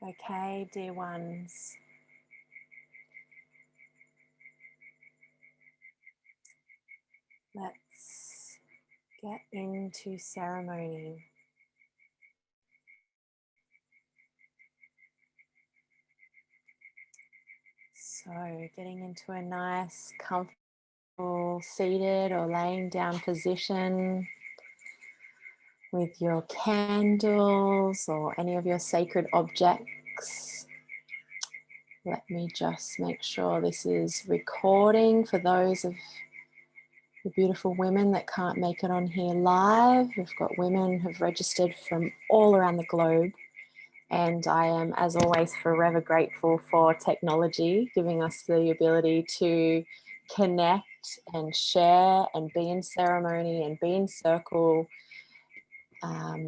Okay, dear ones. Let's get into ceremony. So getting into a nice, comfortable, seated or laying down position with your candles or any of your sacred objects. Let me just make sure this is recording for those of the beautiful women that can't make it on here live. We've got women who've registered from all around the globe. And I am, as always, forever grateful for technology, giving us the ability to connect and share and be in ceremony and be in circle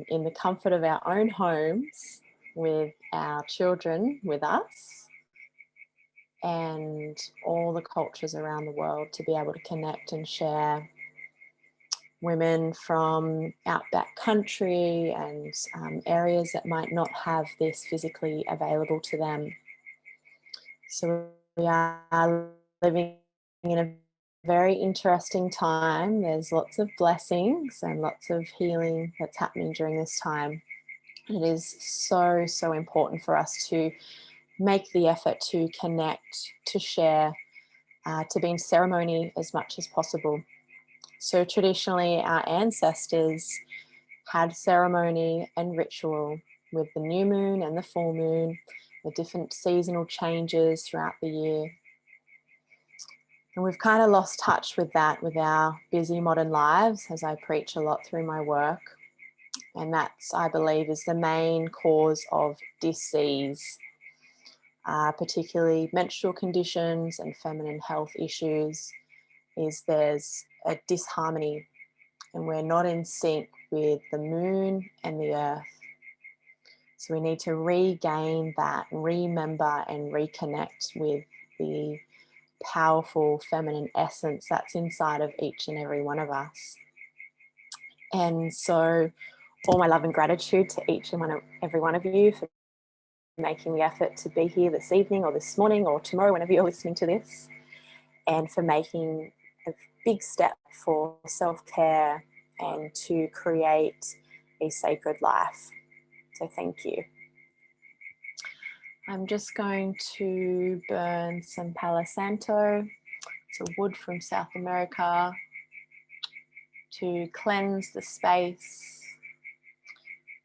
in the comfort of our own homes with our children with us and all the cultures around the world, to be able to connect and share. Women from outback country and areas that might not have this physically available to them. So we are living in a very interesting time. There's lots of blessings and lots of healing that's happening during this time. It is so, so important for us to make the effort to connect, to share, to be in ceremony as much as possible. So traditionally, our ancestors had ceremony and ritual with the new moon and the full moon, the different seasonal changes throughout the year. And we've kind of lost touch with that with our busy modern lives, as I preach a lot through my work. And that's, I believe, is the main cause of disease, particularly menstrual conditions and feminine health issues, is there's a disharmony and we're not in sync with the moon and the earth. So we need to regain that, remember and reconnect with the powerful feminine essence that's inside of each and every one of us. And so all my love and gratitude to each and every one of you for making the effort to be here this evening or this morning or tomorrow, whenever you're listening to this, and for making a big step for self-care and to create a sacred life. So thank you. I'm just going to burn some Palo Santo. It's a wood from South America to cleanse the space.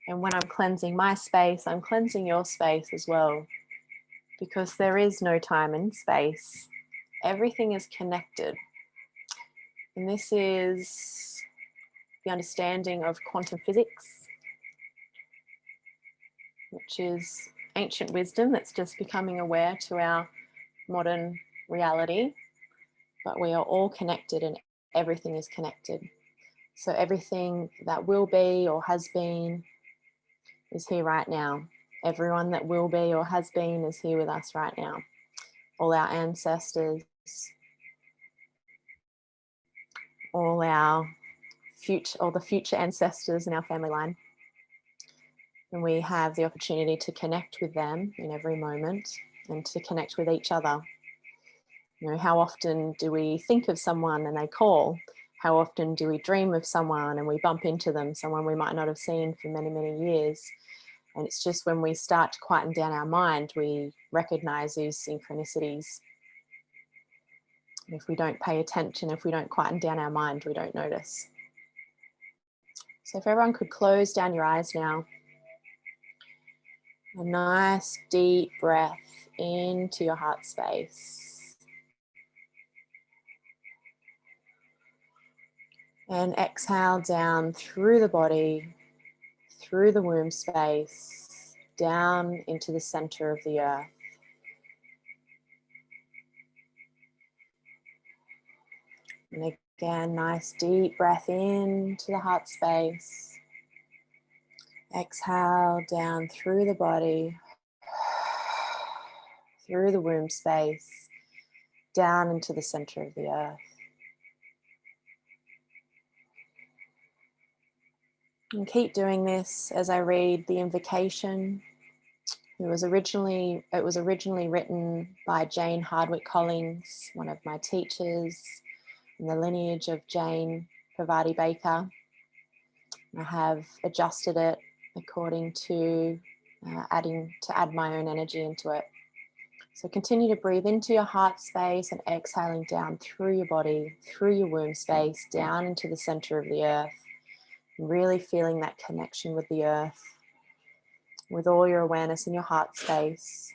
And when I'm cleansing my space, I'm cleansing your space as well, because there is no time and space. Everything is connected. And this is the understanding of quantum physics, which is ancient wisdom that's just becoming aware to our modern reality. But we are all connected and everything is connected. So everything that will be or has been is here right now. Everyone that will be or has been is here with us right now. All our ancestors, all our future, all the future ancestors in our family line. And we have the opportunity to connect with them in every moment and to connect with each other. You know, how often do we think of someone and they call? How often do we dream of someone and we bump into them, someone we might not have seen for many, many years? And it's just when we start to quieten down our mind, we recognize these synchronicities. And if we don't pay attention, if we don't quieten down our mind, we don't notice. So if everyone could close down your eyes now. A nice deep breath into your heart space. And exhale down through the body, through the womb space, down into the center of the earth. And again, nice deep breath into the heart space. Exhale down through the body, through the womb space, down into the center of the earth. And keep doing this as I read the invocation. It was originally written by Jane Hardwick Collins, one of my teachers in the lineage of Jane Parvati Baker. I have adjusted it according to add my own energy into it. So continue to breathe into your heart space and exhaling down through your body, through your womb space, down into the center of the earth. Really feeling that connection with the earth, with all your awareness in your heart space.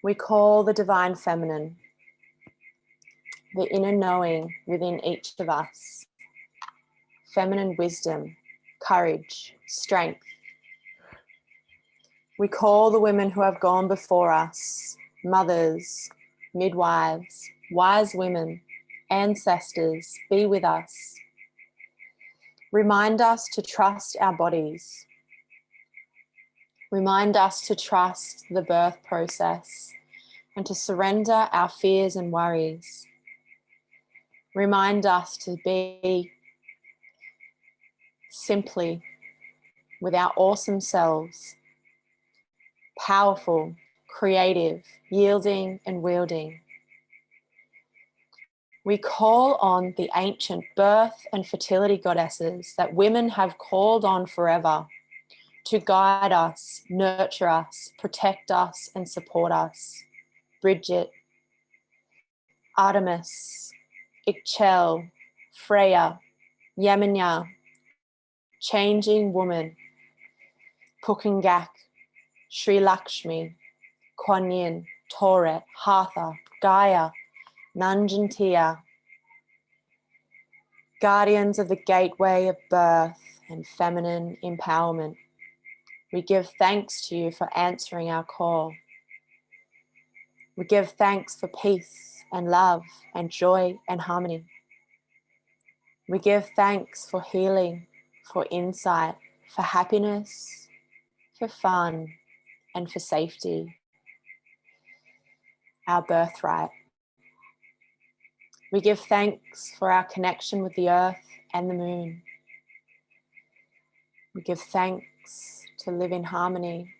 We call the divine feminine, the inner knowing within each of us, feminine wisdom, courage, strength. We call the women who have gone before us, mothers, midwives, wise women, ancestors, be with us. Remind us to trust our bodies. Remind us to trust the birth process and to surrender our fears and worries. Remind us to be simply with our awesome selves, powerful, creative, yielding and wielding. We call on the ancient birth and fertility goddesses that women have called on forever to guide us, nurture us, protect us, and support us. Bridget, Artemis, Ixchel, Freya, Yamanya, Changing Woman, Pukingak, Sri Lakshmi, Kuan Yin, Toret, Hatha, Gaia, Nanjantia, guardians of the gateway of birth and feminine empowerment. We give thanks to you for answering our call. We give thanks for peace and love and joy and harmony. We give thanks for healing, for insight, for happiness, for fun, and for safety, our birthright. We give thanks for our connection with the earth and the moon. We give thanks to live in harmony,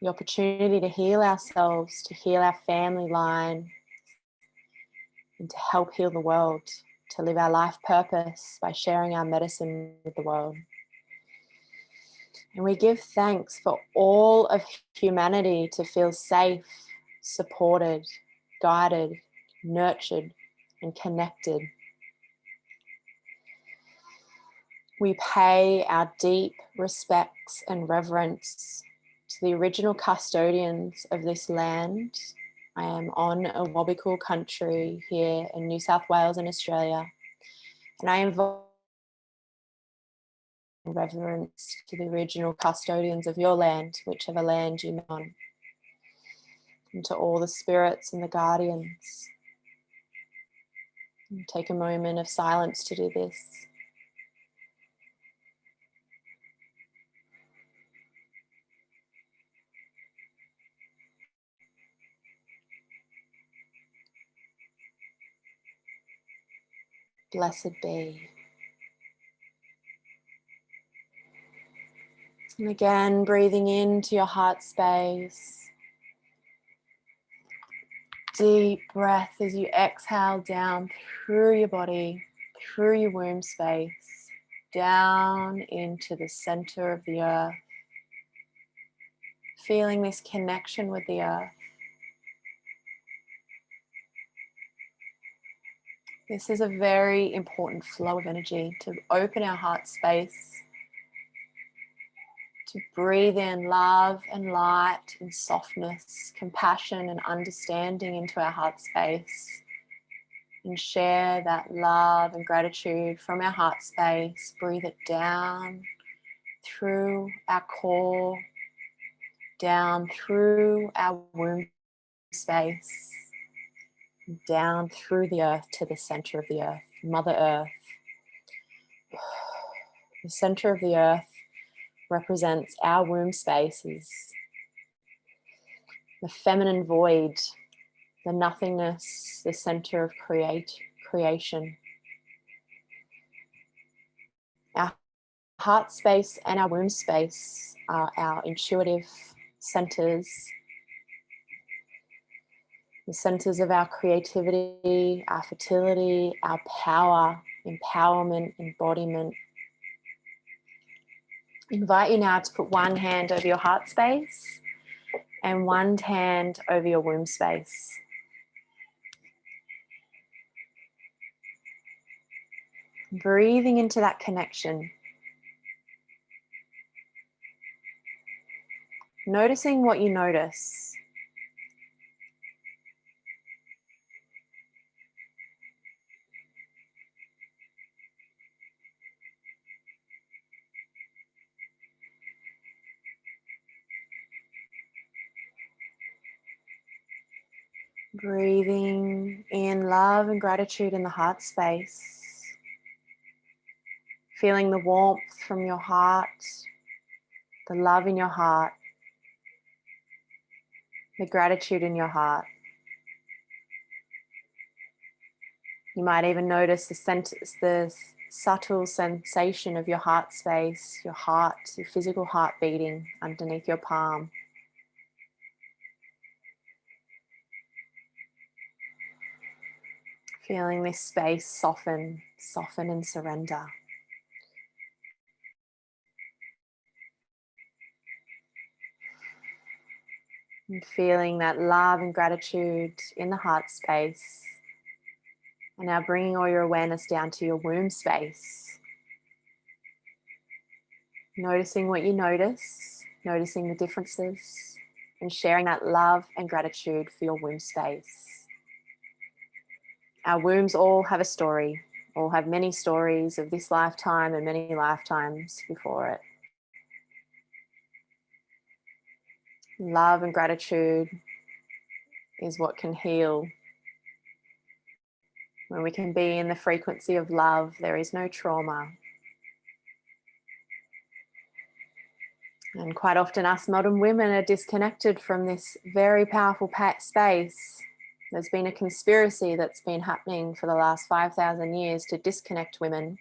the opportunity to heal ourselves, to heal our family line, and to help heal the world, to live our life purpose by sharing our medicine with the world. And we give thanks for all of humanity to feel safe, supported, guided, nurtured, and connected. We pay our deep respects and reverence to the original custodians of this land. I am on a Wabakal country here in New South Wales in Australia, and I invite reverence to the original custodians of your land, whichever land you are on, and to all the spirits and the guardians. And take a moment of silence to do this. Blessed be. And again, breathing into your heart space. Deep breath as you exhale down through your body, through your womb space, down into the center of the earth. Feeling this connection with the earth. This is a very important flow of energy to open our heart space, to breathe in love and light and softness, compassion and understanding into our heart space, and share that love and gratitude from our heart space. Breathe it down through our core, down through our womb space, down through the earth to the center of the earth, Mother Earth. The center of the earth represents our womb spaces, the feminine void, the nothingness, the center of creation. Our heart space and our womb space are our intuitive centers, the centers of our creativity, our fertility, our power, empowerment, embodiment. Invite you now to put one hand over your heart space and one hand over your womb space. Breathing into that connection. Noticing what you notice. Breathing in love and gratitude in the heart space. Feeling the warmth from your heart, the love in your heart, the gratitude in your heart. You might even notice the subtle sensation of your heart space, your heart, your physical heart beating underneath your palm. Feeling this space soften and surrender. And feeling that love and gratitude in the heart space. And now bringing all your awareness down to your womb space. Noticing what you notice, noticing the differences, and sharing that love and gratitude for your womb space. Our wombs all have a story, all have many stories of this lifetime and many lifetimes before it. Love and gratitude is what can heal. When we can be in the frequency of love, there is no trauma. And quite often us modern women are disconnected from this very powerful space. There's been a conspiracy that's been happening for the last 5,000 years to disconnect women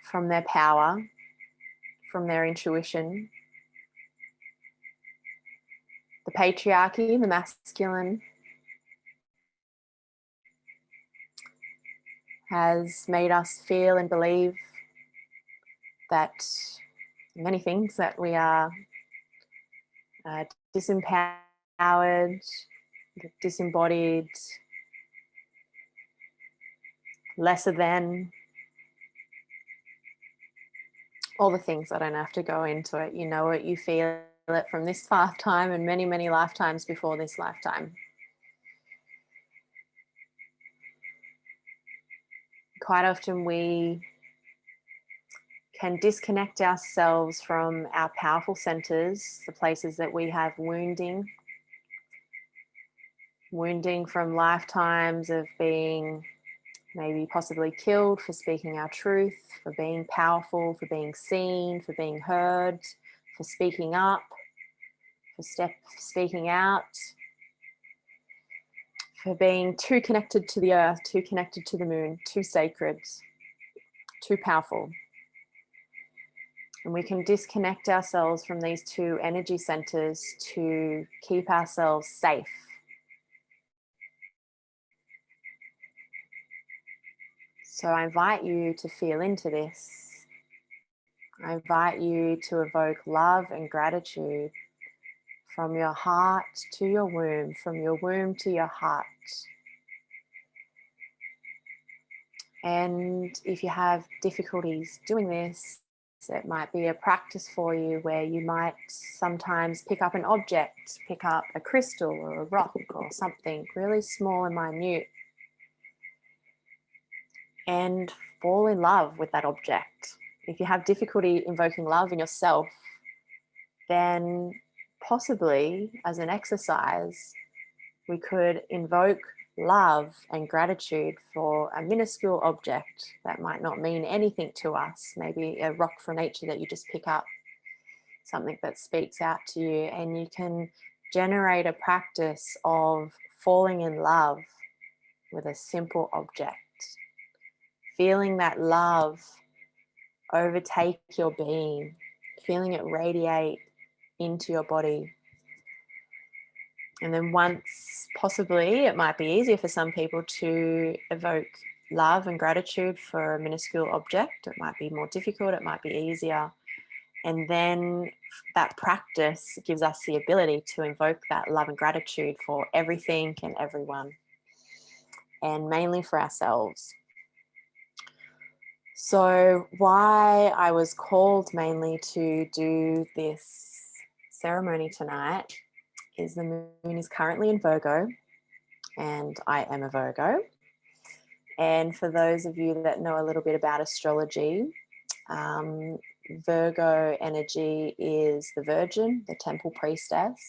from their power, from their intuition. The patriarchy, the masculine, has made us feel and believe that many things, that we are disempowered, disembodied, lesser than, all the things. I don't have to go into it. You know it, you feel it from this lifetime and many, many lifetimes before this lifetime. Quite often we can disconnect ourselves from our powerful centers, the places that we have wounding from lifetimes of being maybe possibly killed for speaking our truth, for being powerful, for being seen, for being heard, for speaking up, for speaking out, for being too connected to the earth, too connected to the moon, too sacred, too powerful. And we can disconnect ourselves from these two energy centers to keep ourselves safe. So I invite you to feel into this. I invite you to evoke love and gratitude from your heart to your womb, from your womb to your heart. And if you have difficulties doing this, It might be a practice for you where you might sometimes pick up an object, pick up a crystal or a rock or something really small and minute, and fall in love with that object. If you have difficulty invoking love in yourself, then possibly as an exercise, we could invoke love and gratitude for a minuscule object that might not mean anything to us, maybe a rock from nature that you just pick up, something that speaks out to you, and you can generate a practice of falling in love with a simple object, feeling that love overtake your being, feeling it radiate into your body. And then once, possibly, it might be easier for some people to evoke love and gratitude for a minuscule object. It might be more difficult, it might be easier. And then that practice gives us the ability to invoke that love and gratitude for everything and everyone, and mainly for ourselves. So why I was called mainly to do this ceremony tonight is the moon is currently in Virgo, and I am a Virgo. And for those of you that know a little bit about astrology, Virgo energy is the Virgin, the temple priestess.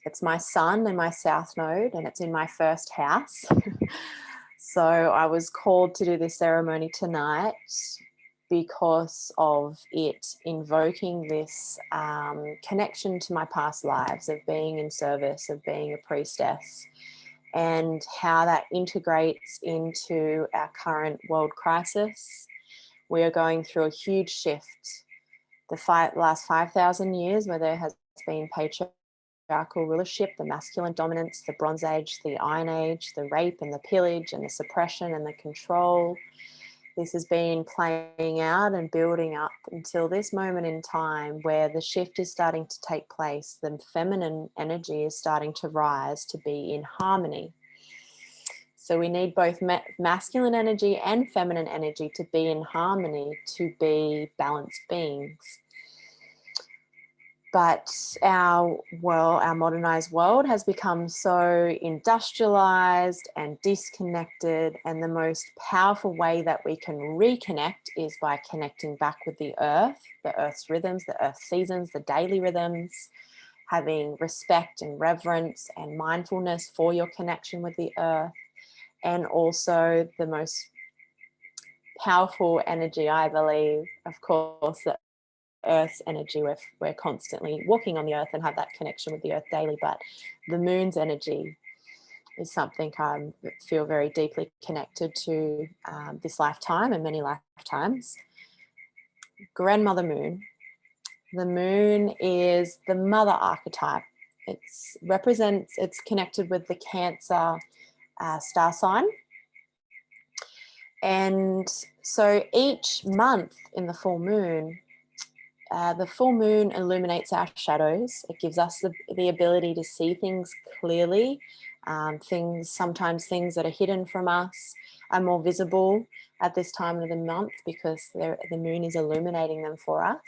It's my sun and my south node, and it's in my first house. So I was called to do this ceremony tonight because of it invoking this connection to my past lives of being in service, of being a priestess, and how that integrates into our current world crisis. We are going through a huge shift. The last 5,000 years where there has been patriarchal rulership, the masculine dominance, the Bronze Age, the Iron Age, the rape and the pillage and the suppression and the control. This has been playing out and building up until this moment in time where the shift is starting to take place. The feminine energy is starting to rise to be in harmony. So we need both masculine energy and feminine energy to be in harmony, to be balanced beings. But our modernized world has become so industrialized and disconnected, and the most powerful way that we can reconnect is by connecting back with the earth's rhythms, the earth seasons, the daily rhythms, having respect and reverence and mindfulness for your connection with the earth. And also the most powerful energy, I believe, of course, the Earth's energy. We're constantly walking on the earth and have that connection with the earth daily, but the moon's energy is something I feel very deeply connected to this lifetime and many lifetimes. Grandmother Moon. The moon is the mother archetype. It's connected with the Cancer star sign. And so each month in the full moon illuminates our shadows. It gives us the ability to see things clearly. Sometimes things that are hidden from us are more visible at this time of the month because the moon is illuminating them for us.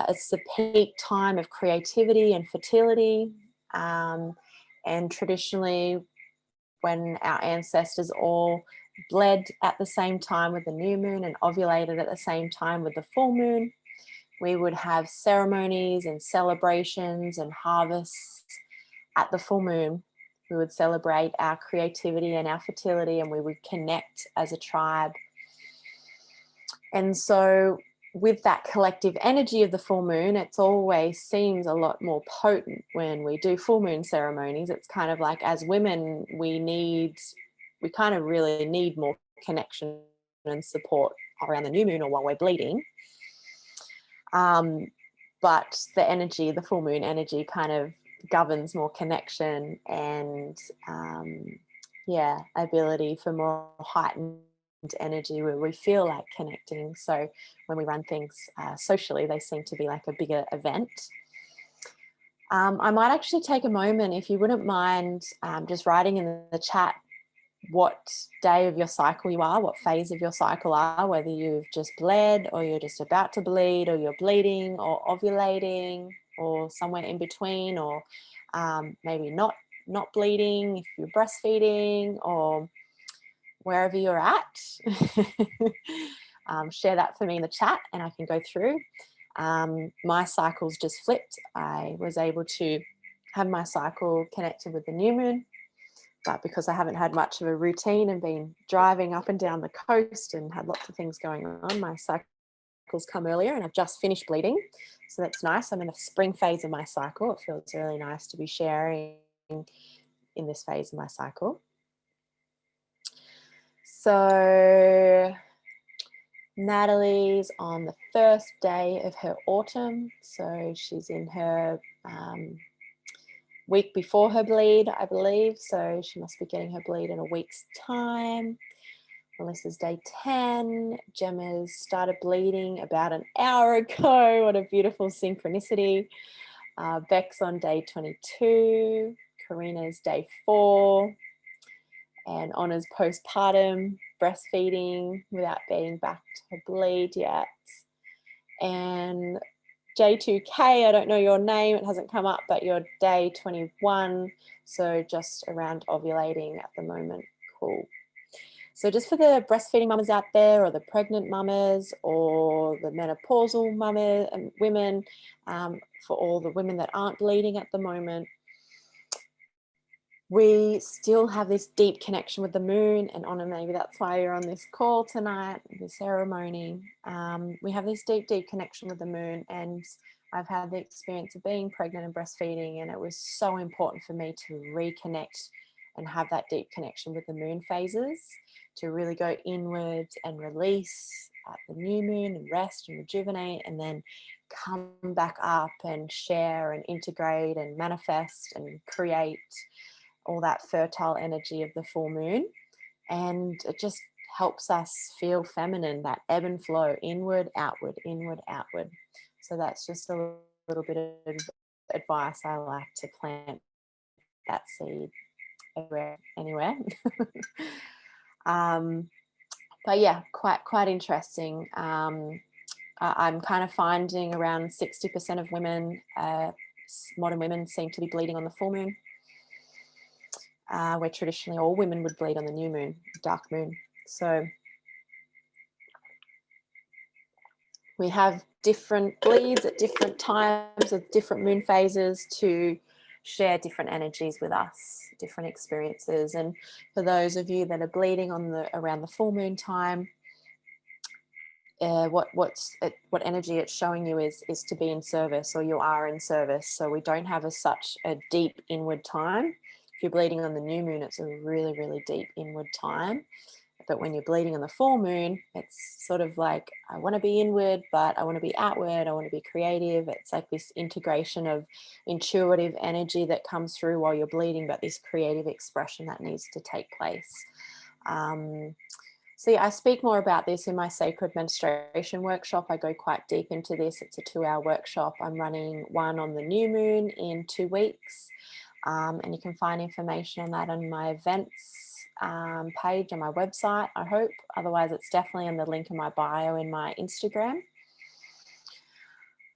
It's the peak time of creativity and fertility. And traditionally, when our ancestors all bled at the same time with the new moon and ovulated at the same time with the full moon, we would have ceremonies and celebrations and harvests at the full moon. We would celebrate our creativity and our fertility, and we would connect as a tribe. And so with that collective energy of the full moon, it always seems a lot more potent when we do full moon ceremonies. It's kind of like, as women, we kind of really need more connection and support around the new moon or while we're bleeding. But the full moon energy kind of governs more connection and ability for more heightened energy where we feel like connecting. So when we run things socially, they seem to be like a bigger event. I might actually take a moment, if you wouldn't mind, just writing in the chat what day of your cycle you are, what phase of your cycle are, whether you've just bled or you're just about to bleed or you're bleeding or ovulating or somewhere in between, or maybe not bleeding if you're breastfeeding, or wherever you're at. Share that for me in the chat and I can go through. My cycles just flipped. I was able to have my cycle connected with the new moon, but because I haven't had much of a routine and been driving up and down the coast and had lots of things going on, my cycles come earlier, and I've just finished bleeding. So that's nice. I'm in the spring phase of my cycle. It feels really nice to be sharing in this phase of my cycle. So Natalie's on the first day of her autumn. So she's in her week before her bleed, I believe. So she must be getting her bleed in a week's time. Melissa's day 10. Gemma's started bleeding about an hour ago. What a beautiful synchronicity. Beck's on day 22. Karina's day 4. And Honna's postpartum, breastfeeding without being back to bleed yet. And J2K, I don't know your name, it hasn't come up, but you're day 21. So just around ovulating at the moment. Cool. So just for the breastfeeding mamas out there, or the pregnant mamas, or the menopausal mama and women, for all the women that aren't bleeding at the moment, we still have this deep connection with the moon. And Anna, maybe that's why you're on this call tonight, this ceremony. We have this deep, deep connection with the moon. And I've had the experience of being pregnant and breastfeeding, and it was so important for me to reconnect and have that deep connection with the moon phases, to really go inwards and release at the new moon and rest and rejuvenate, and then come back up and share and integrate and manifest and create all that fertile energy of the full moon. And it just helps us feel feminine, that ebb and flow, inward, outward, inward, outward. So that's just a little bit of advice I like to plant that seed anywhere. But yeah, quite interesting. I'm kind of finding around 60% of women, modern women, seem to be bleeding on the full moon, where traditionally all women would bleed on the new moon, dark moon. So we have different bleeds at different times of different moon phases to share different energies with us, different experiences. And for those of you that are bleeding on around the full moon time, what energy it's showing you is to be in service, or you are in service. So we don't have such a deep inward time. If you're bleeding on the new moon, it's a really, really deep inward time. But when you're bleeding on the full moon, it's sort of like, I want to be inward, but I want to be outward. I want to be creative. It's like this integration of intuitive energy that comes through while you're bleeding, but this creative expression that needs to take place. So yeah, I speak more about this in my sacred menstruation workshop. I go quite deep into this. It's a 2-hour workshop. I'm running one on the new moon in 2 weeks. And you can find information on that on my events page on my website, I hope. Otherwise, it's definitely in the link in my bio in my Instagram.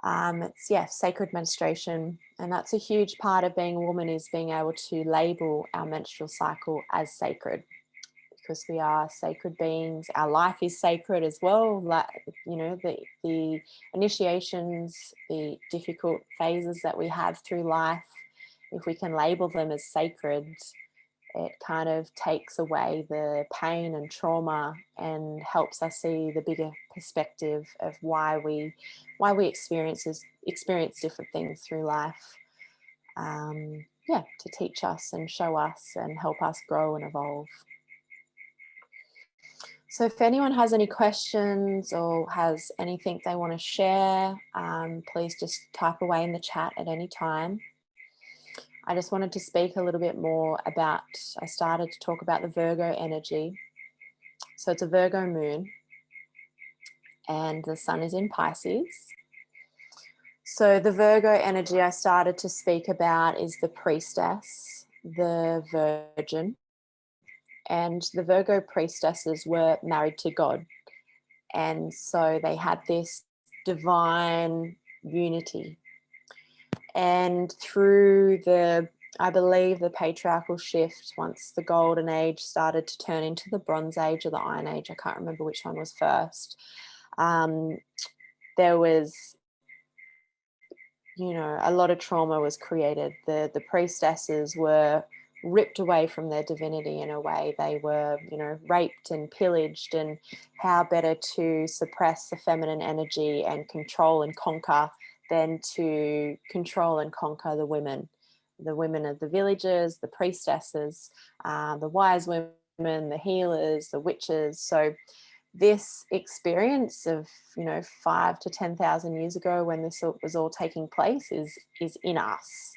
It's sacred menstruation, and that's a huge part of being a woman, is being able to label our menstrual cycle as sacred, because we are sacred beings. Our life is sacred as well. Like, you know, the initiations, the difficult phases that we have through life, if we can label them as sacred, it kind of takes away the pain and trauma and helps us see the bigger perspective of why we experience different things through life. To teach us and show us and help us grow and evolve. So if anyone has any questions or has anything they want to share, please just type away in the chat at any time. I just wanted to speak a little bit more about, I started to talk about the Virgo energy. So it's a Virgo moon and the sun is in Pisces. So the Virgo energy I started to speak about is the priestess, the virgin, and the Virgo priestesses were married to God. And so they had this divine unity. And through I believe the patriarchal shift, once the golden age started to turn into the bronze age or the iron age, I can't remember which one was first, there was, a lot of trauma was created. The priestesses were ripped away from their divinity in a way. They were, raped and pillaged, and how better to suppress the feminine energy and control and conquer than to control and conquer the women of the villages, the priestesses, the wise women, the healers, the witches. So this experience of 5 to 10,000 years ago, when this was all taking place, is in us.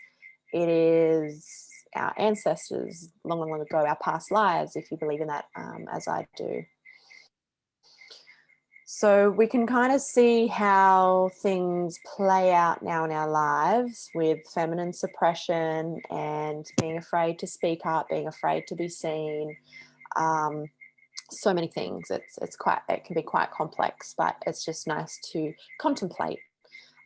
It is our ancestors long, long, long ago, our past lives, if you believe in that, as I do. So we can kind of see how things play out now in our lives with feminine suppression and being afraid to speak up, being afraid to be seen. So many things. It can be quite complex, but it's just nice to contemplate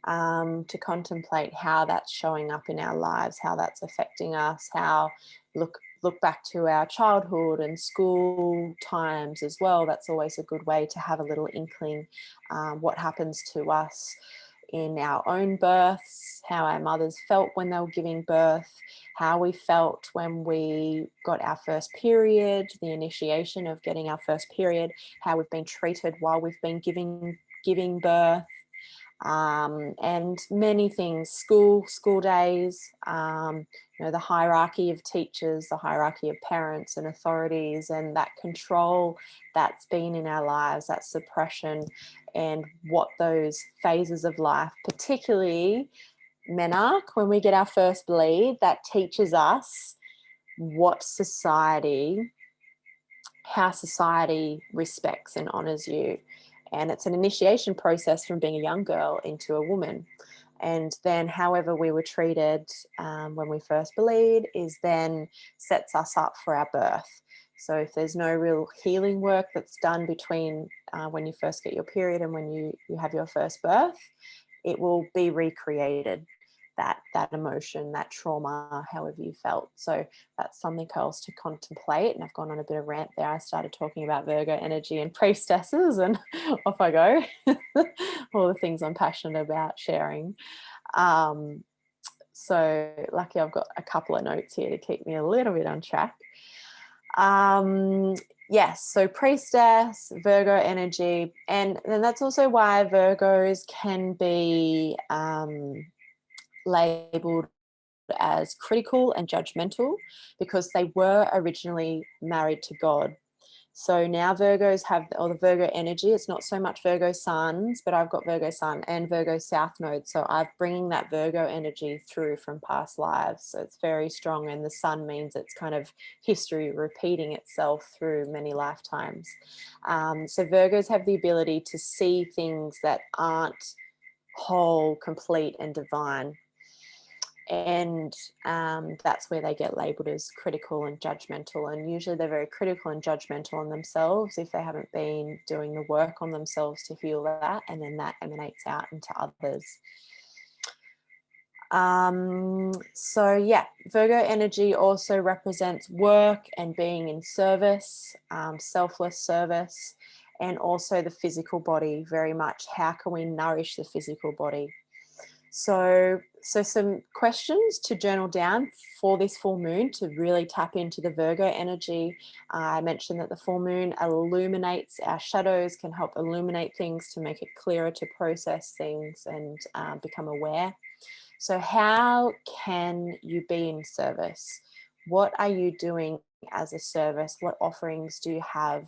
how that's showing up in our lives, how that's affecting us, how look back to our childhood and school times as well. That's always a good way to have a little inkling what happens to us in our own births, how our mothers felt when they were giving birth, how we felt when we got our first period, the initiation of getting our first period, how we've been treated while we've been giving birth, and many things, school days, the hierarchy of teachers, the hierarchy of parents and authorities, and that control that's been in our lives, that suppression, and what those phases of life, particularly menarche, when we get our first bleed, that teaches us how society respects and honors you. And it's an initiation process from being a young girl into a woman. And then however we were treated when we first bleed is then sets us up for our birth. So if there's no real healing work that's done between when you first get your period and when you have your first birth, it will be recreated, that emotion, that trauma, however you felt. So that's something else to contemplate. And I've gone on a bit of rant there. I started talking about Virgo energy and priestesses, and off I go. All the things I'm passionate about sharing. So lucky I've got a couple of notes here to keep me a little bit on track. Yes, so priestess, Virgo energy, and then that's also why Virgos can be labeled as critical and judgmental, because they were originally married to God. So now Virgos have, or the Virgo energy, it's not so much Virgo suns, but I've got Virgo sun and Virgo south node. So I'm bringing that Virgo energy through from past lives. So it's very strong. And the sun means it's kind of history repeating itself through many lifetimes. So Virgos have the ability to see things that aren't whole, complete, and divine. And that's where they get labeled as critical and judgmental. And usually they're very critical and judgmental on themselves if they haven't been doing the work on themselves to heal that, and then that emanates out into others. So yeah, Virgo energy also represents work and being in service, selfless service, and also the physical body. Very much, how can we nourish the physical body? So some questions to journal down for this full moon to really tap into the Virgo energy. I mentioned that the full moon illuminates our shadows, can help illuminate things to make it clearer to process things and become aware. So how can you be in service? What are you doing as a service? What offerings do you have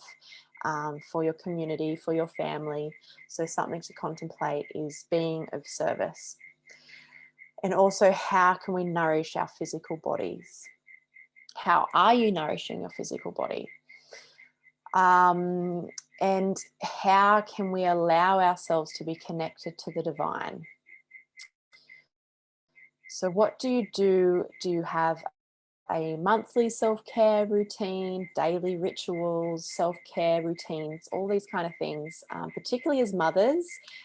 for your community, for your family? So something to contemplate is being of service. And also, how can we nourish our physical bodies? How are you nourishing your physical body? And how can we allow ourselves to be connected to the divine? So what do you do? Do you have a monthly self-care routine, daily rituals, self-care routines, all these kind of things. Particularly as mothers,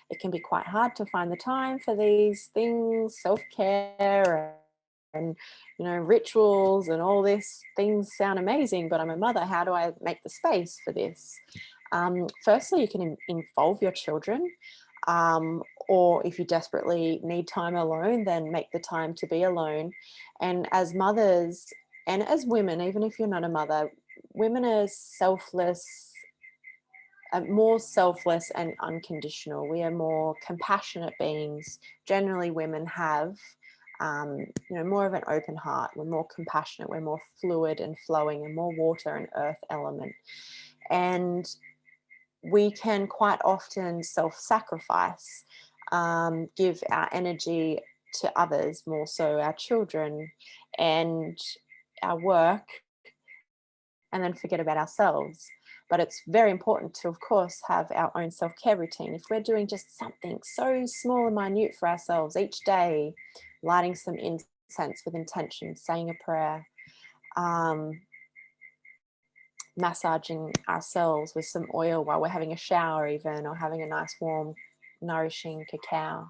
it can be quite hard to find the time for these things, self-care and rituals and all this. Things sound amazing, but I'm a mother. How do I make the space for this? Firstly, you can involve your children. Or if you desperately need time alone, then make the time to be alone. And as mothers and as women, even if you're not a mother, women are more selfless and unconditional. We are more compassionate beings. Generally, women have more of an open heart. We're more compassionate. We're more fluid and flowing, and more water and earth element. And we can quite often self-sacrifice, give our energy to others, more so our children and our work, and then forget about ourselves. But it's very important to, of course, have our own self-care routine. If we're doing just something so small and minute for ourselves each day, lighting some incense with intention, saying a prayer, massaging ourselves with some oil while we're having a shower even, or having a nice warm nourishing cacao.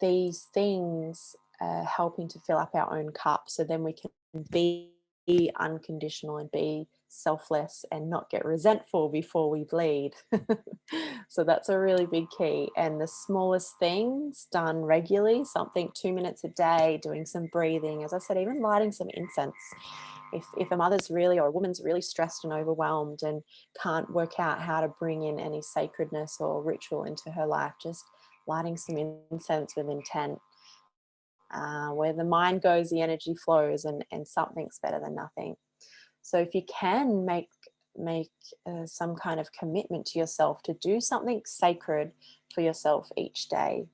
These things are helping to fill up our own cup, so then we can be unconditional and be selfless and not get resentful before we bleed. So that's a really big key. And the smallest things done regularly, something 2 minutes a day, doing some breathing, as I said, even lighting some incense. If a mother's really, or a woman's really stressed and overwhelmed and can't work out how to bring in any sacredness or ritual into her life, just lighting some incense with intent. Where the mind goes, the energy flows, and something's better than nothing. So if you can make some kind of commitment to yourself to do something sacred for yourself each day,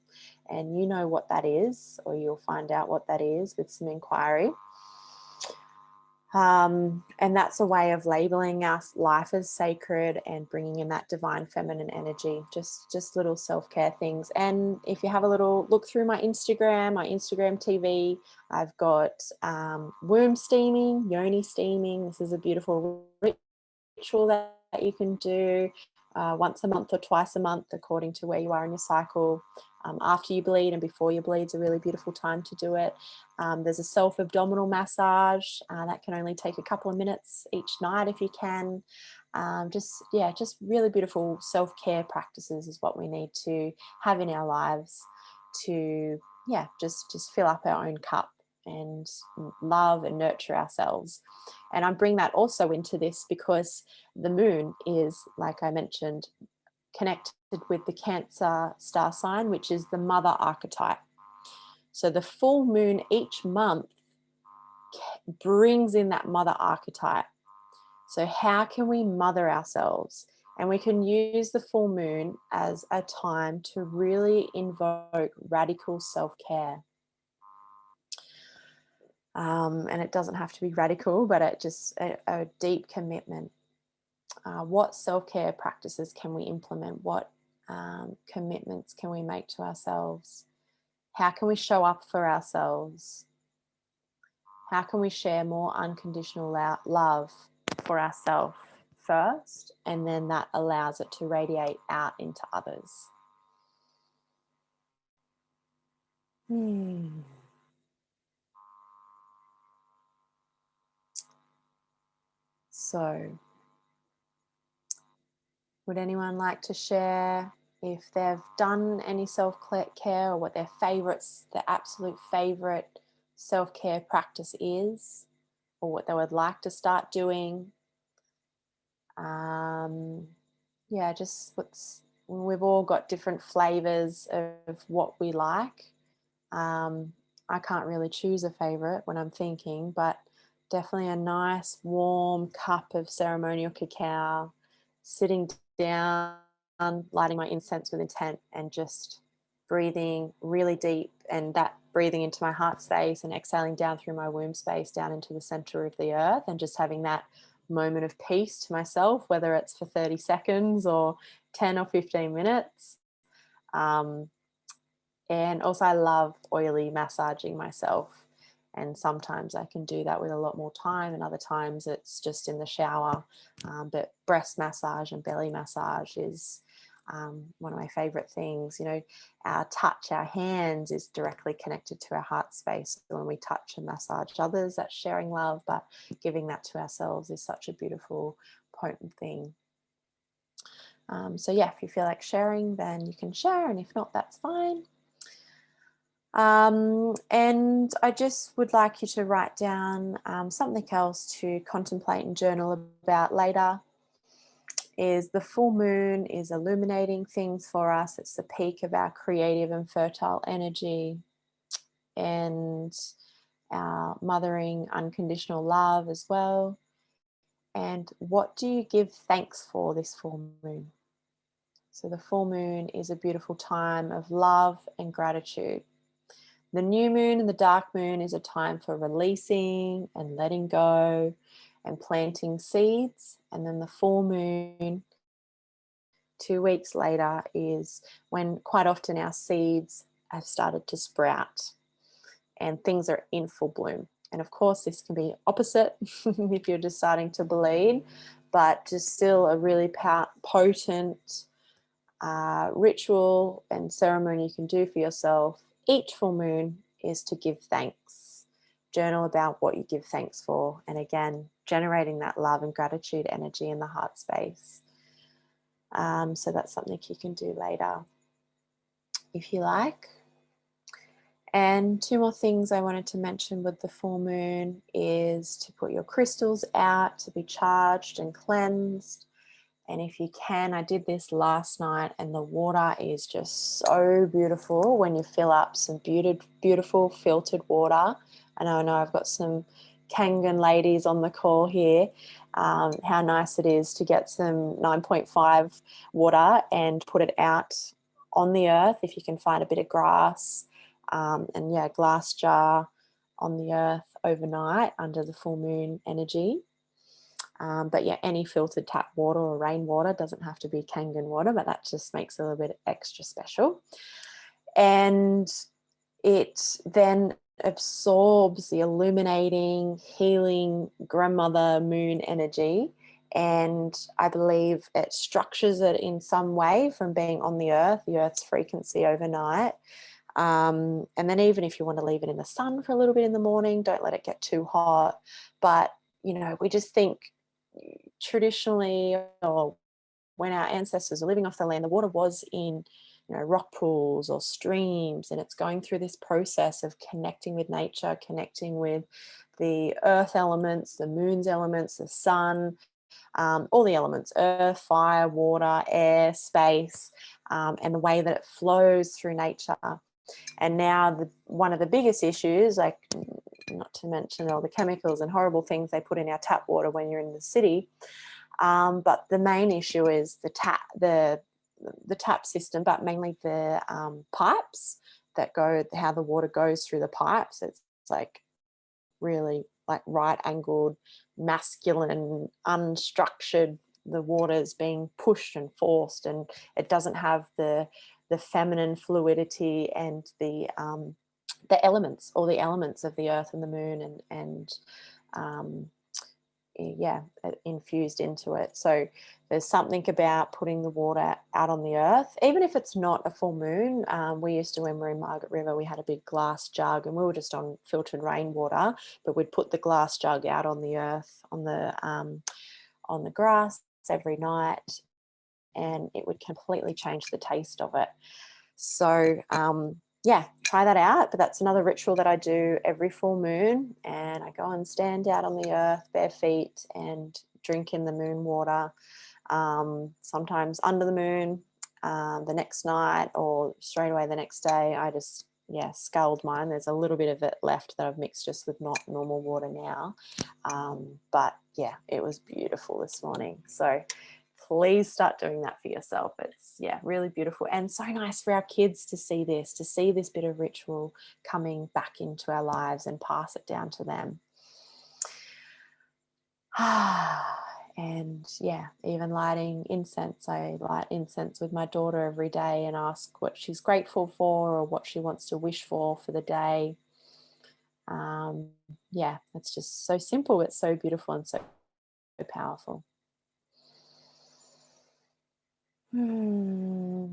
and you know what that is, or you'll find out what that is with some inquiry. And that's a way of labeling our life as sacred and bringing in that divine feminine energy, just little self-care things. And if you have a little look through my Instagram TV, I've got womb steaming, yoni steaming. This is a beautiful ritual that you can do once a month or twice a month, according to where you are in your cycle. After you bleed and before you bleed is a really beautiful time to do it. There's a self-abdominal massage that can only take a couple of minutes each night if you can. Just really beautiful self-care practices is what we need to have in our lives to just fill up our own cup and love and nurture ourselves. And I bring that also into this because the moon is, like I mentioned, connected with the Cancer star sign, which is the mother archetype. So the full moon each month brings in that mother archetype. So how can we mother ourselves? And we can use the full moon as a time to really invoke radical self-care. And it doesn't have to be radical, but it just a deep commitment. What self-care practices can we implement? What commitments can we make to ourselves? How can we show up for ourselves? How can we share more unconditional love for ourselves first, and then that allows it to radiate out into others? So, would anyone like to share if they've done any self-care, or what their favorites, their absolute favorite self-care practice is, or what they would like to start doing? We've all got different flavors of what we like. I can't really choose a favorite when I'm thinking, but definitely a nice warm cup of ceremonial cacao, sitting down, lighting my incense with intent, and just breathing really deep, and that breathing into my heart space and exhaling down through my womb space down into the center of the earth, and just having that moment of peace to myself, whether it's for 30 seconds or 10 or 15 minutes. And also I love oily massaging myself. And sometimes I can do that with a lot more time, and other times it's just in the shower. But breast massage and belly massage is one of my favorite things. You know, our touch, our hands is directly connected to our heart space. So when we touch and massage others, that's sharing love, but giving that to ourselves is such a beautiful, potent thing. So yeah, if you feel like sharing, then you can share, and if not, that's fine. And I just would like you to write down something else to contemplate and journal about later. Is the full moon is illuminating things for us. It's the peak of our creative and fertile energy, and our mothering unconditional love as well. And what do you give thanks for this full moon? So the full moon is a beautiful time of love and gratitude. The new moon and the dark moon is a time for releasing and letting go and planting seeds. And then the full moon, 2 weeks later, is when quite often our seeds have started to sprout and things are in full bloom. And of course, this can be opposite if you're just starting to bleed, but just still a really potent ritual and ceremony you can do for yourself each full moon is to give thanks. Journal about what you give thanks for, and again, generating that love and gratitude energy in the heart space. So that's something you can do later if you like. And 2 more things I wanted to mention with the full moon is to put your crystals out to be charged and cleansed. And if you can, I did this last night, and the water is just so beautiful when you fill up some beautiful filtered water. And I know I've got some Kangan ladies on the call here. How nice it is to get some 9.5 water and put it out on the earth if you can find a bit of grass. And yeah, glass jar on the earth overnight under the full moon energy. But yeah, any filtered tap water or rainwater, doesn't have to be Kangen water, but that just makes it a little bit extra special. And it then absorbs the illuminating, healing grandmother moon energy. And I believe it structures it in some way from being on the earth's frequency overnight. And then even if you want to leave it in the sun for a little bit in the morning, don't let it get too hot. But, you know, we just think traditionally, or when our ancestors were living off the land, the water was in, you know, rock pools or streams, and it's going through this process of connecting with nature, connecting with the earth elements, the moon's elements, the sun, all the elements, earth, fire, water, air, space, and the way that it flows through nature. And now one of the biggest issues, like not to mention all the chemicals and horrible things they put in our tap water when you're in the city, but the main issue is the tap system, but mainly the pipes that go, how the water goes through the pipes. It's like really like right angled, masculine, unstructured. The water is being pushed and forced, and it doesn't have the feminine fluidity and the elements, all the elements of the earth and the moon, and yeah, infused into it. So there's something about putting the water out on the earth, even if it's not a full moon. We used to, when we were in Margaret River, we had a big glass jug, and we were just on filtered rainwater, but we'd put the glass jug out on the earth, on the grass every night, and it would completely change the taste of it. So yeah, try that out. But that's another ritual that I do every full moon, and I go and stand out on the earth bare feet and drink in the moon water, sometimes under the moon the next night, or straight away the next day. I just scald mine. There's a little bit of it left that I've mixed just with not normal water now, but yeah, it was beautiful this morning. So please start doing that for yourself. It's really beautiful, and so nice for our kids to see this bit of ritual coming back into our lives and pass it down to them. And even lighting incense. I light incense with my daughter every day and ask what she's grateful for or what she wants to wish for the day. Yeah, it's just so simple, but so beautiful and so powerful. Hmm.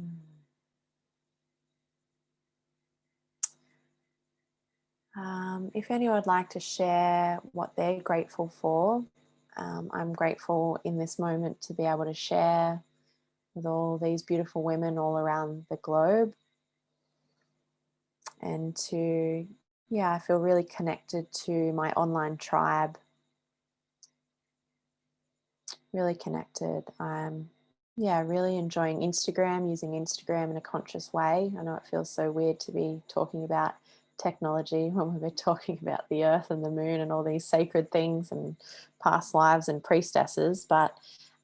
If anyone would like to share what they're grateful for, I'm grateful in this moment to be able to share with all these beautiful women all around the globe, and to, yeah, I feel really connected to my online tribe, really connected. I'm, yeah, really enjoying Instagram, using Instagram in a conscious way. I know it feels so weird to be talking about technology when we're talking about the earth and the moon and all these sacred things and past lives and priestesses, but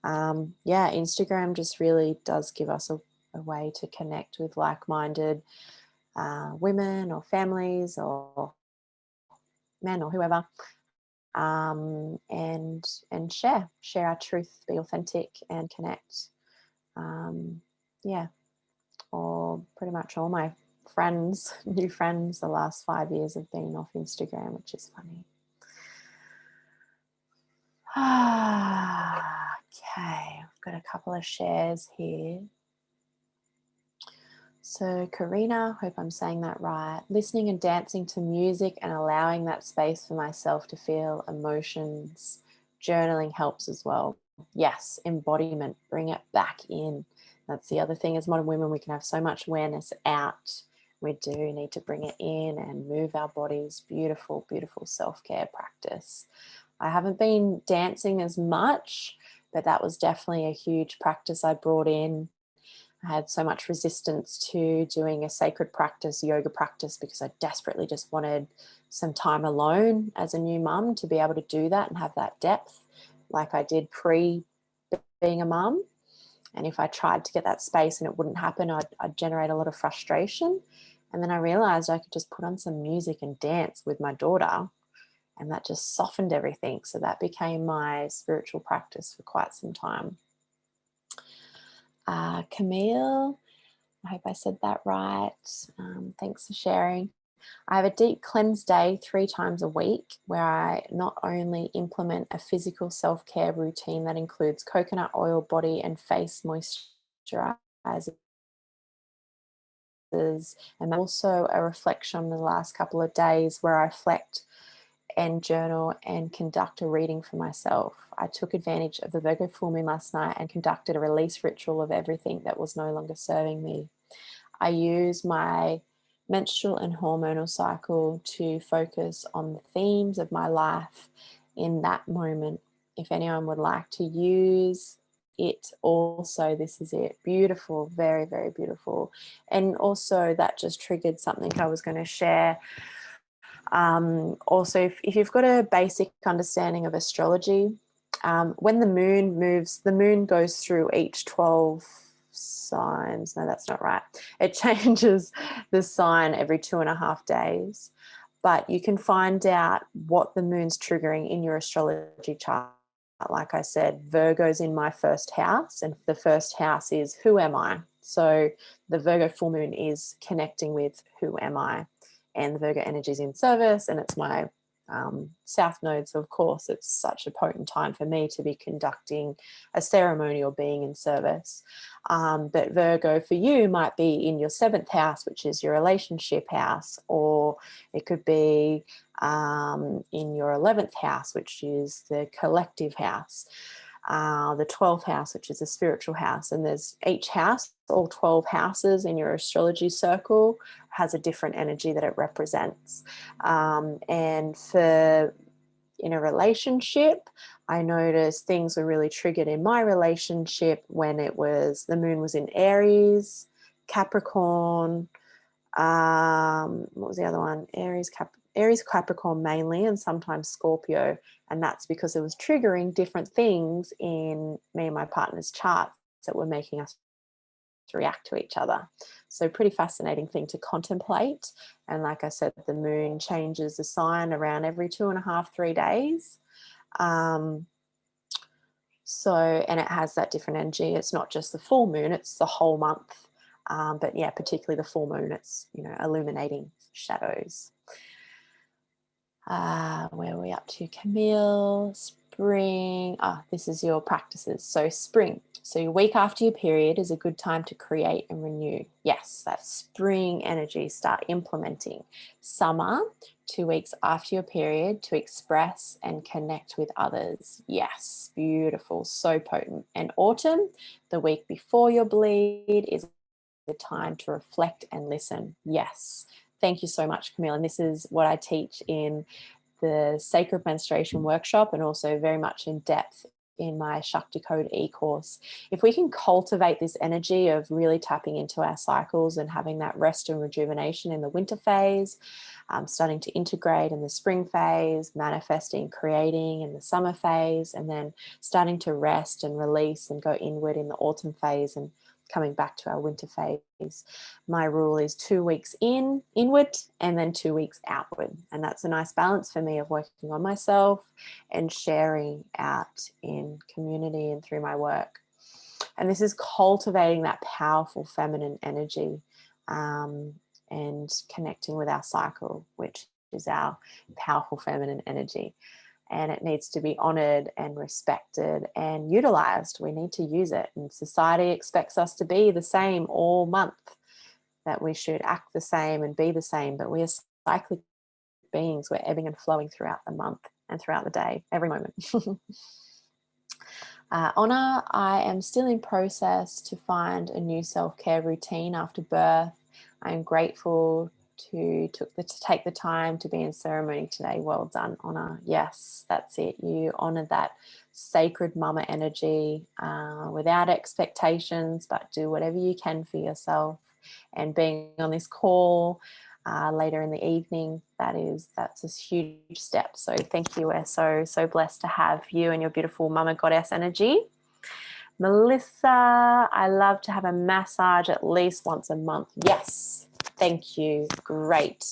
yeah, Instagram just really does give us a way to connect with like-minded women or families or men or whoever, and share our truth, be authentic and connect. Yeah, or pretty much all my friends, new friends, the last 5 years have been off Instagram, which is funny. Okay, I've got a couple of shares here. So Karina, hope I'm saying that right. Listening and dancing to music and allowing that space for myself to feel emotions. Journaling helps as well. Yes, embodiment, bring it back in. That's the other thing, as modern women, we can have so much awareness out. We do need to bring it in and move our bodies. Beautiful, beautiful self-care practice. I haven't been dancing as much, but that was definitely a huge practice I brought in. I had so much resistance to doing a sacred practice, yoga practice, because I desperately just wanted some time alone as a new mum to be able to do that and have that depth like I did pre being a mum. And if I tried to get that space and it wouldn't happen, I'd generate a lot of frustration. And then I realized I could just put on some music and dance with my daughter, and that just softened everything. So that became my spiritual practice for quite some time. Camille, I hope I said that right. Thanks for sharing. I have a deep cleanse day 3 times a week where I not only implement a physical self-care routine that includes coconut oil body and face moisturizers, and also a reflection on the last couple of days where I reflect and journal and conduct a reading for myself. I took advantage of the Virgo full moon last night and conducted a release ritual of everything that was no longer serving me. I use my menstrual and hormonal cycle to focus on the themes of my life in that moment. If anyone would like to use it also, this is it. Beautiful, very, very beautiful. And also that just triggered something I was going to share. Also, if you've got a basic understanding of astrology, when the moon moves, the moon goes through each 12 signs. No, that's not right. It changes the sign every 2.5 days. But you can find out what the moon's triggering in your astrology chart. Like I said, Virgo's in my first house, and the first house is who am I? So the Virgo full moon is connecting with who am I? And the Virgo energy is in service, and it's my south node. So of course it's such a potent time for me to be conducting a ceremony or being in service. But Virgo for you might be in your 7th house, which is your relationship house, or it could be in your 11th house, which is the collective house. The 12th house, which is the spiritual house. And there's each house, all 12 houses in your astrology circle has a different energy that it represents. And for in a relationship, I noticed things were really triggered in my relationship when it was the moon was in Aries, Capricorn, what was the other one? Aries, Capricorn mainly, and sometimes Scorpio. And that's because it was triggering different things in me and my partner's charts that were making us react to each other. So pretty fascinating thing to contemplate. And like I said, the moon changes the sign around every 2.5, 3 days. So, and it has that different energy. It's not just the full moon, it's the whole month. But yeah, particularly the full moon, it's, illuminating shadows. Where are we up to? Camille, spring. This is your practices. So spring. So your week after your period is a good time to create and renew. Yes, that's spring energy. Start implementing. Summer, 2 weeks after your period to express and connect with others. Yes, beautiful. So potent. And autumn, the week before your bleed, is the time to reflect and listen. Yes. Thank you so much, Camille. And this is what I teach in the Sacred Menstruation Workshop, and also very much in depth in my Shakti Code e-course. If we can cultivate this energy of really tapping into our cycles and having that rest and rejuvenation in the winter phase, starting to integrate in the spring phase, manifesting, creating in the summer phase, and then starting to rest and release and go inward in the autumn phase and coming back to our winter phase. My rule is 2 weeks inward, and then 2 weeks outward. And that's a nice balance for me of working on myself and sharing out in community and through my work. And this is cultivating that powerful feminine energy, and connecting with our cycle, which is our powerful feminine energy. And it needs to be honored and respected and utilized. We need to use it. And society expects us to be the same all month, that we should act the same and be the same. But we are cyclic beings. We're ebbing and flowing throughout the month and throughout the day, every moment. Honor, I am still in process to find a new self-care routine after birth. I am grateful to take the time to be in ceremony today. Well done, Honor. Yes, that's it. You honor that sacred mama energy without expectations, but do whatever you can for yourself. And being on this call later in the evening, that's a huge step. So thank you. We're so blessed to have you and your beautiful mama goddess energy. Melissa, I love to have a massage at least once a month. Yes, thank you. Great.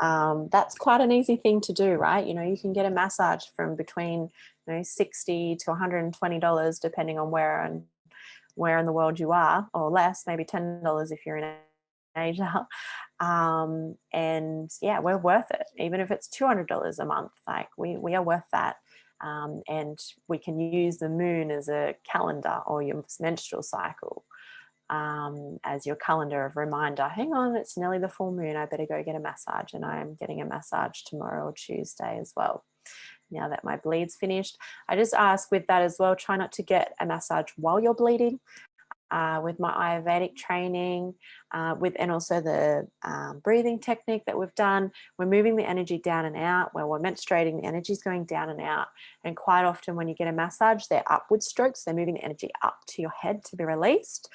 That's quite an easy thing to do, right? You can get a massage from between $60 to $120, depending on where in the world you are, or less, maybe $10 if you're in Asia. And yeah, we're worth it. Even if it's $200 a month, like we are worth that. And we can use the moon as a calendar, or your menstrual cycle as your calendar of reminder. Hang on, it's nearly the full moon. I better go get a massage. And I'm getting a massage tomorrow or Tuesday as well, now that my bleed's finished. I just ask with that as well, try not to get a massage while you're bleeding. With my Ayurvedic training, and also the breathing technique that we've done, we're moving the energy down and out. Where we're menstruating, the energy is going down and out. And quite often when you get a massage, they're upward strokes. They're moving the energy up to your head to be released.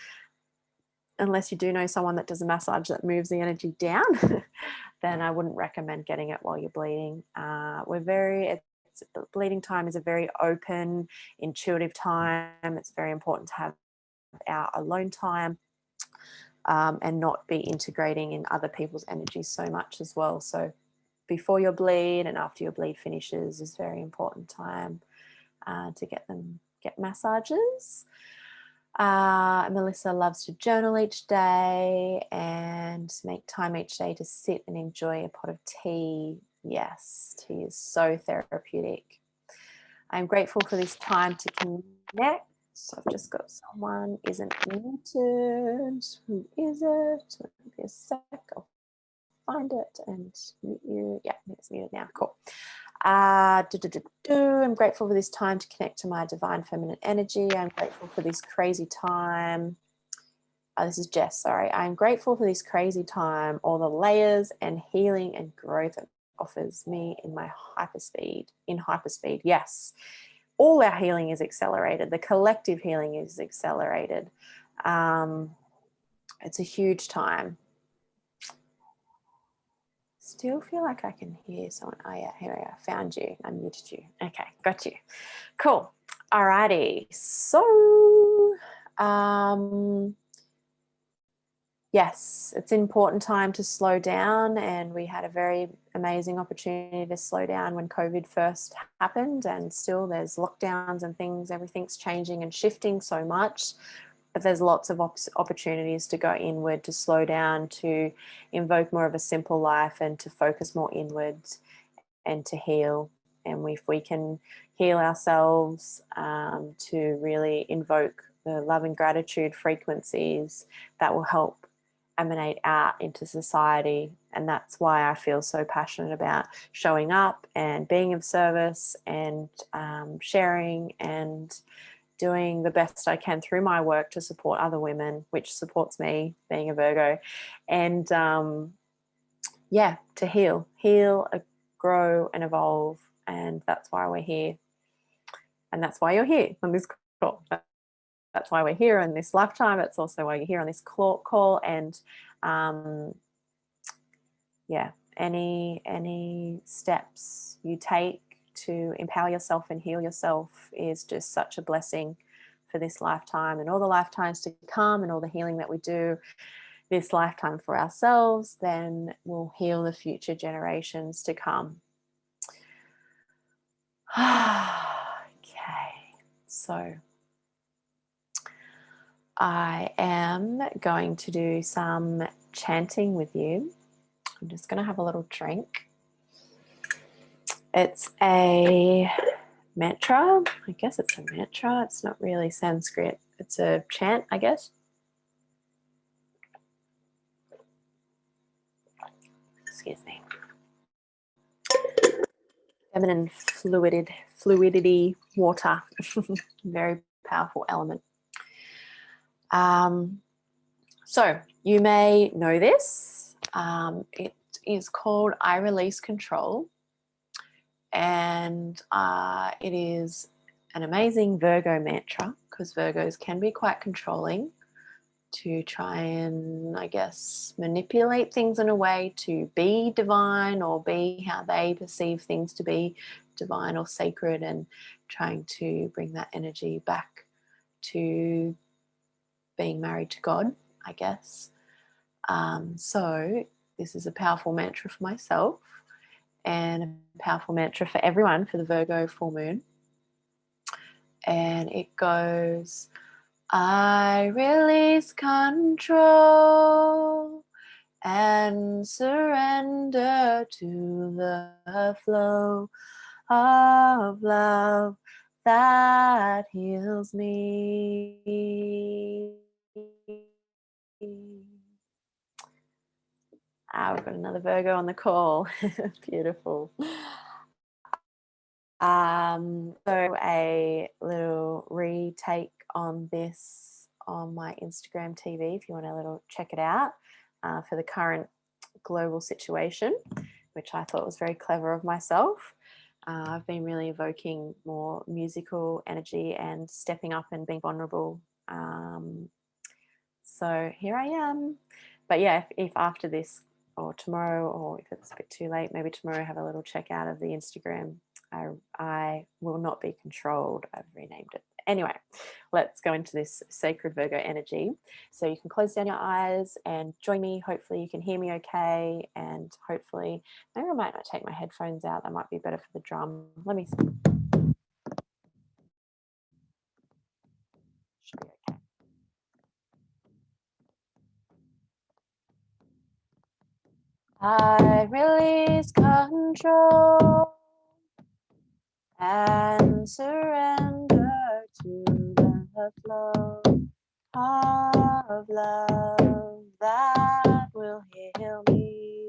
Unless you do know someone that does a massage that moves the energy down, then I wouldn't recommend getting it while you're bleeding. Bleeding time is a very open, intuitive time. It's very important to have our alone time, and not be integrating in other people's energy so much as well. So before your bleed and after your bleed finishes is very important time to get massages. Melissa loves to journal each day and make time each day to sit and enjoy a pot of tea. Yes, tea is so therapeutic. I'm grateful for this time to connect. So I've just got someone isn't muted. Who is it? Let me be a sec. I'll find it and mute you. Yeah, it's muted now. Cool. I'm grateful for this time to connect to my divine feminine energy. I'm grateful for this crazy time. This is Jess, sorry. I'm grateful for this crazy time, all the layers and healing and growth it offers me in my hyperspeed. Yes. All our healing is accelerated. The collective healing is accelerated. It's a huge time. Still feel like I can hear someone. Oh yeah, here we are. Found you. I muted you. Okay, got you. Cool. Alrighty. So, yes, it's an important time to slow down, and we had a very amazing opportunity to slow down when COVID first happened, and still there's lockdowns and things, everything's changing and shifting so much, but there's lots of opportunities to go inward, to slow down, to invoke more of a simple life and to focus more inwards and to heal. And if we can heal ourselves, to really invoke the love and gratitude frequencies, that will help emanate out into society. And that's why I feel so passionate about showing up and being of service and sharing and doing the best I can through my work to support other women, which supports me being a Virgo. And yeah, to heal, grow and evolve. And that's why we're here. And that's why you're here on this call. That's why we're here in this lifetime. It's also why you're here on this call. And yeah, any steps you take to empower yourself and heal yourself is just such a blessing for this lifetime and all the lifetimes to come, and all the healing that we do this lifetime for ourselves, then we'll heal the future generations to come. Okay, so I am going to do some chanting with you. I'm just going to have a little drink. It's a mantra. I guess it's a mantra. It's not really Sanskrit. It's a chant, I guess. Excuse me. Feminine fluidity water. Very powerful element. So you may know this. It is called I Release Control. And it is an amazing Virgo mantra, because Virgos can be quite controlling, to try and, I guess, manipulate things in a way to be divine or be how they perceive things to be divine or sacred, and trying to bring that energy back to being married to God, I guess. So this is a powerful mantra for myself and a powerful mantra for everyone for the Virgo full moon. And it goes, I release control and surrender to the flow of love that heals me. We've got another Virgo on the call. Beautiful. So a little retake on this on my Instagram TV if you want to check it out, for the current global situation, which I thought was very clever of myself. I've been really evoking more musical energy and stepping up and being vulnerable. So here I am. But yeah, if after this or tomorrow, or if it's a bit too late, maybe tomorrow, have a little check out of the Instagram. I will not be controlled. I've renamed it. Anyway, let's go into this sacred Virgo energy. So you can close down your eyes and join me. Hopefully you can hear me okay. And hopefully, maybe I might not take my headphones out. That might be better for the drum. Let me see. Should be okay. I release control and surrender to the flow of love that will heal me.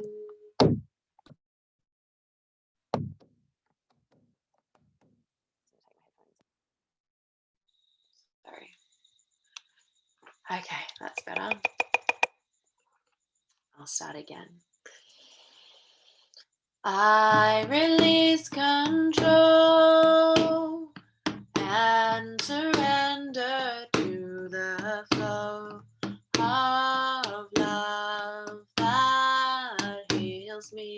Sorry. Okay, that's better. I'll start again. I release control and surrender to the flow of love that heals me.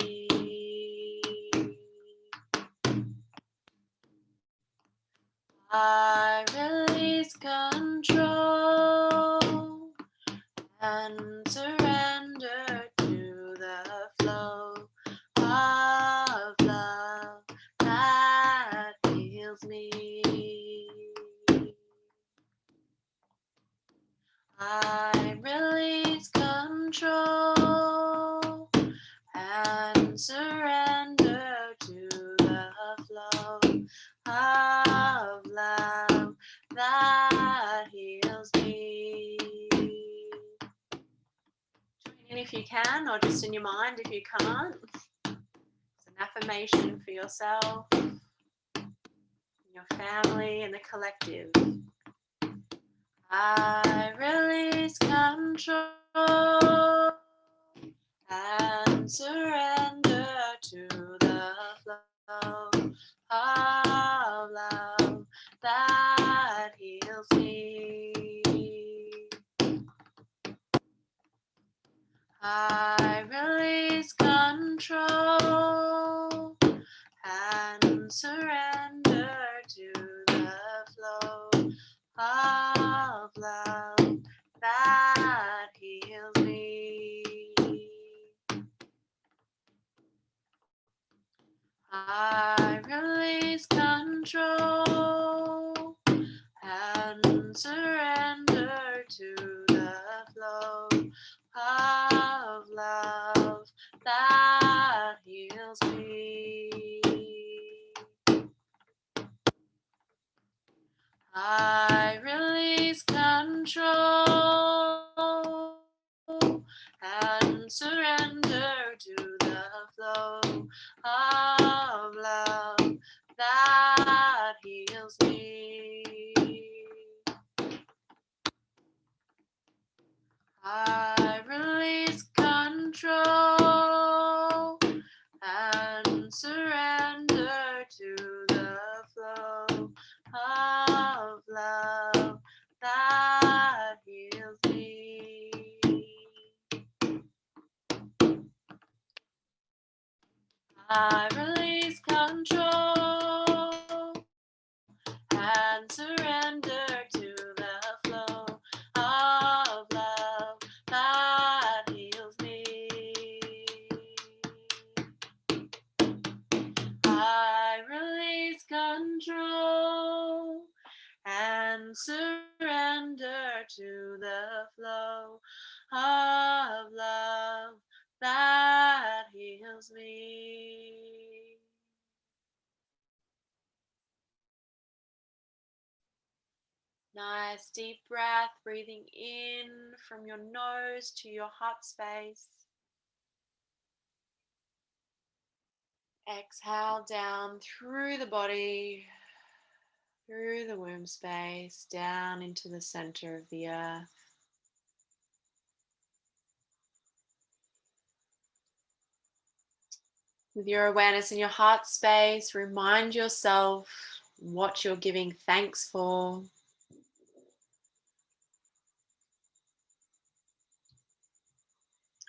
I release control and surrender to the flow of love that heals me. I release control and surrender to that heals me. Join in if you can, or just in your mind if you can't. It's an affirmation for yourself, your family, and the collective. I release control and surrender to the flow of love that heals me. I release control and surrender to the flow of love that heals me. I release control and surrender to the flow of love that heals me. I release control and surrender to the flow of love that heals me. I release control and surrender to the flow of love that heals me. I release control and surrender to the flow of love that heals me. I release control and surrender to the flow of love that heals me. Nice deep breath, breathing in from your nose to your heart space. Exhale down through the body, through the womb space, down into the center of the earth. With your awareness in your heart space, remind yourself what you're giving thanks for.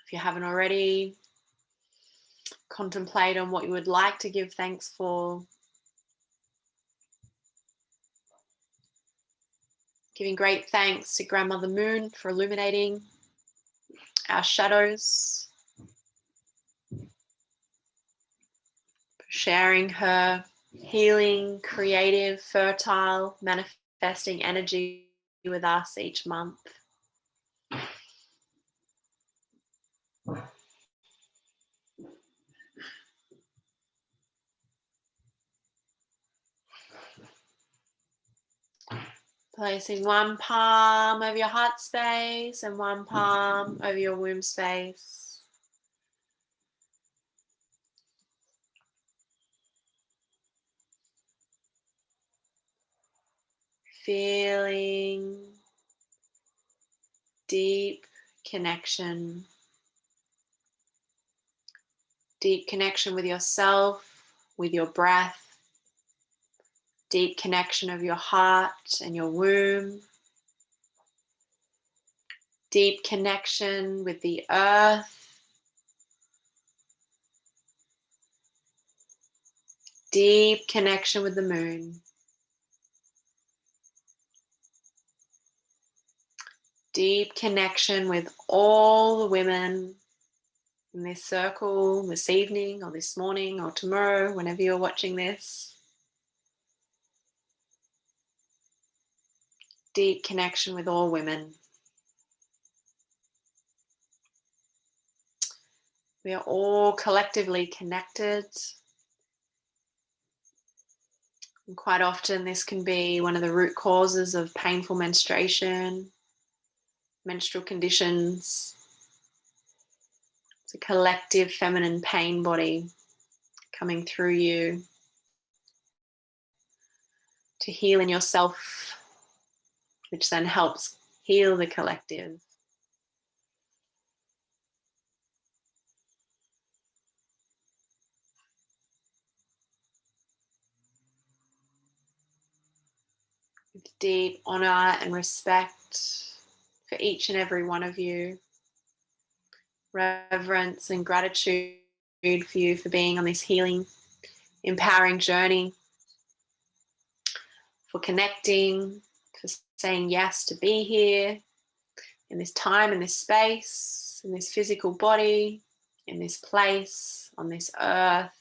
If you haven't already, contemplate on what you would like to give thanks for. Giving great thanks to Grandmother Moon for illuminating our shadows, for sharing her healing, creative, fertile, manifesting energy with us each month. Placing one palm over your heart space and one palm over your womb space. Feeling deep connection. Deep connection with yourself, with your breath. Deep connection of your heart and your womb. Deep connection with the earth. Deep connection with the moon. Deep connection with all the women in this circle this evening or this morning or tomorrow, whenever you're watching this. Deep connection with all women. We are all collectively connected. And quite often this can be one of the root causes of painful menstruation, menstrual conditions. It's a collective feminine pain body coming through you to heal in yourself, which then helps heal the collective. With deep honor and respect for each and every one of you, reverence and gratitude for you for being on this healing, empowering journey, for connecting, for saying yes to be here in this time, in this space, in this physical body, in this place, on this earth.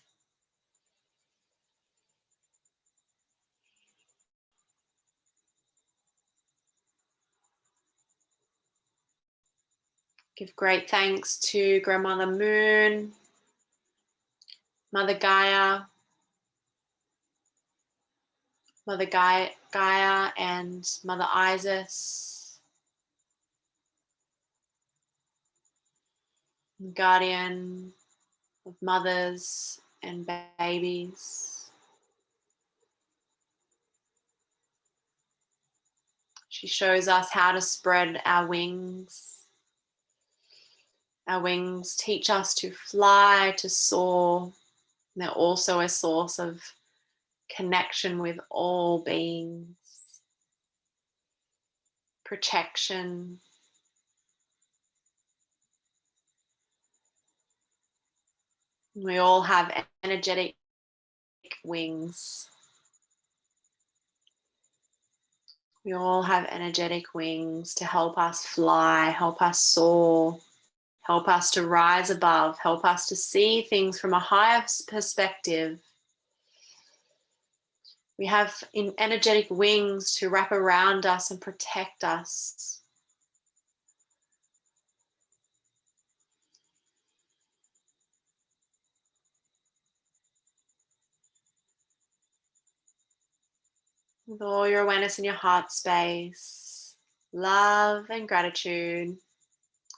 Give great thanks to Grandmother Moon, Mother Gaia, Mother Gaia and Mother Isis, guardian of mothers and babies. She shows us how to spread our wings. Our wings teach us to fly, to soar. They're also a source of connection with all beings, protection. We all have energetic wings. We all have energetic wings to help us fly, help us soar, help us to rise above, help us to see things from a higher perspective. We have energetic wings to wrap around us and protect us. With all your awareness in your heart space, love and gratitude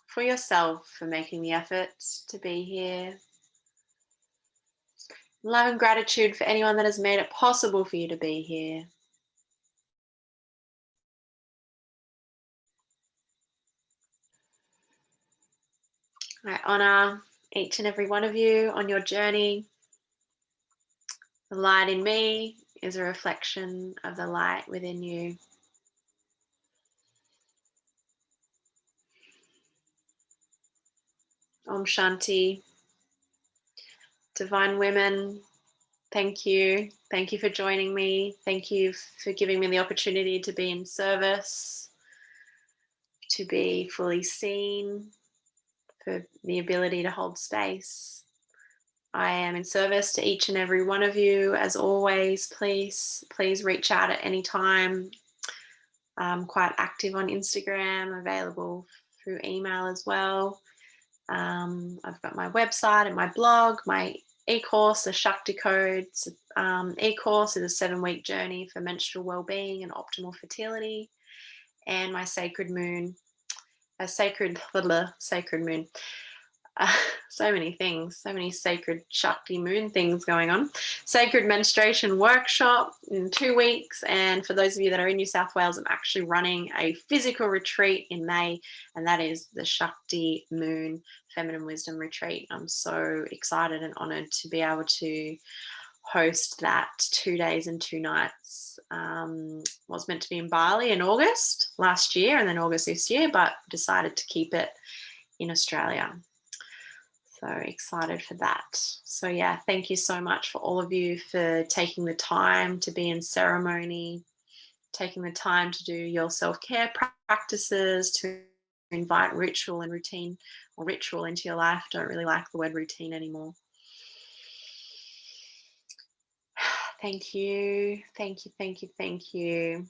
for yourself for making the effort to be here. Love and gratitude for anyone that has made it possible for you to be here. I honor each and every one of you on your journey. The light in me is a reflection of the light within you. Om Shanti. Divine women, thank you. Thank you for joining me. Thank you for giving me the opportunity to be in service, to be fully seen, for the ability to hold space. I am in service to each and every one of you. As always, please reach out at any time. I'm quite active on Instagram, available through email as well. I've got my website and my blog, my e-course, the Shakti Codes. E-course is a 7-week journey for menstrual well-being and optimal fertility, and my sacred moon, a sacred moon. So many things, so many sacred Shakti moon things going on. Sacred menstruation workshop in 2 weeks. And for those of you that are in New South Wales, I'm actually running a physical retreat in May, and that is the Shakti Moon Feminine Wisdom Retreat. I'm so excited and honored to be able to host that 2 days and 2 nights. Was meant to be in Bali in August last year and then August this year, but decided to keep it in Australia. So excited for that. So yeah, thank you so much for all of you for taking the time to be in ceremony, taking the time to do your self-care practices, to invite ritual and routine or ritual into your life. Don't really like the word routine anymore. Thank you, thank you, thank you, thank you.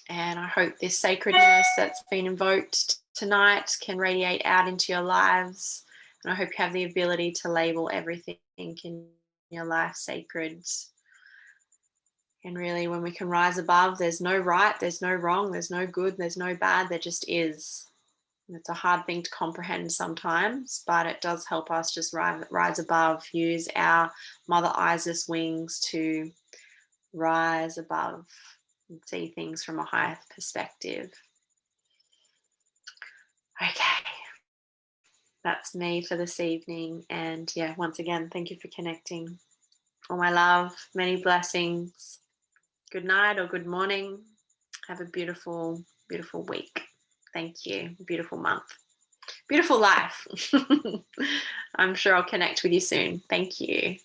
And I hope this sacredness that's been invoked tonight can radiate out into your lives. And I hope you have the ability to label everything in your life sacred. And really, when we can rise above, there's no right, there's no wrong, there's no good, there's no bad, there just is. And it's a hard thing to comprehend sometimes, but it does help us just rise above, use our Mother Isis wings to rise above and see things from a higher perspective. Okay, that's me for this evening. And yeah, once again, thank you for connecting. All my love, many blessings. Good night or good morning. Have a beautiful, beautiful week. Thank you. Beautiful month. Beautiful life. I'm sure I'll connect with you soon. Thank you.